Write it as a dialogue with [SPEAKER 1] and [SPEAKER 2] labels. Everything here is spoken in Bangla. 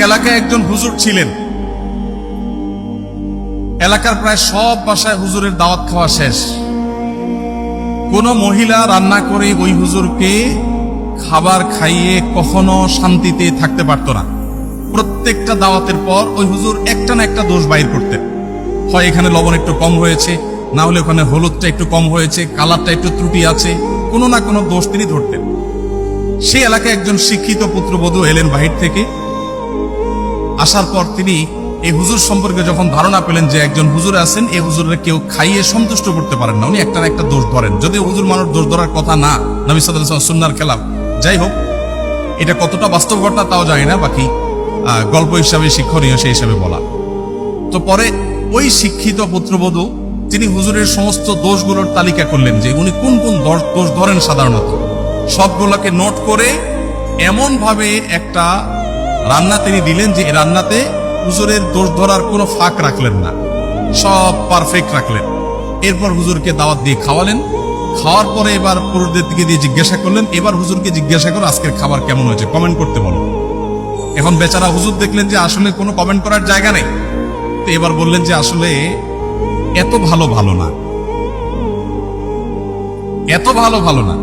[SPEAKER 1] এলাকায় একজন হুজুর ছিলেন। এলাকার প্রায় সব বাসায় হুজুরের দাওয়াত খাওয়া শেষ। কোন মহিলা রান্না করে ওই হুজুরকে খাবার খাইয়ে কখনো শান্তিতে থাকতে পারত না। প্রত্যেকটা দাওয়াতের পর ওই হুজুর একটা না একটা দোষ বাইর করতেন। হয় এখানে লবণ একটু কম হয়েছে, না হলে ওখানে হলুদটা একটু কম হয়েছে, কালারটা একটু ত্রুটি আছে, কোনো না কোনো দোষ তিনি ধরতেন। সেই এলাকায় একজন শিক্ষিত পুত্রবধূ এলেন বাহির থেকে। আসার পর তিনি এই হুজুর সম্পর্কে যখন ধারণা পেলেন যে একজন হুজুর আছেন, এই হুজুরের কেউ খাইয়ে সন্তুষ্ট করতে পারেন না, উনি একটা না একটা দোষ ধরেন। যদি হুজুর মানুষ দোষ ধরার কথা না, নবী সাল্লাল্লাহু আলাইহি ওয়াসাল্লাম সুন্নাহর খেলাফ। যাই হোক, এটা কতটা বাস্তব ঘটনা তাও জানি না, বাকি গল্প হিসাবে শিক্ষণীয় সেই হিসাবে বলা। তো পরে ওই শিক্ষিত পুত্রবধূ তিনি হুজুরের সমস্ত দোষগুলোর তালিকা করলেন যে উনি কোন কোন দোষ ধরেন সাধারণত। সবগুলোকে নোট করে এমন ভাবে একটা রান্না তিনি দিলেন যে এই রান্নাতে হুজুরের দোষ ধরার কোনো ফাঁক রাখলেন না, সব পারফেক্ট রাখলেন। এরপর হুজুরকে দাওয়াত দিয়ে খাওয়ালেন। খাওয়ার পরে এবার পুরুষদের দিকে দিয়ে জিজ্ঞাসা করলেন, এবার হুজুরকে জিজ্ঞাসা করো আজকের খাবার কেমন হয়েছে, কমেন্ট করতে বলো। এখন বেচারা হুজুর দেখলেন যে আসলে কোনো কমেন্ট করার জায়গা নেই, তো এবার বললেন যে আসলে এত ভালো না, এত ভালো না।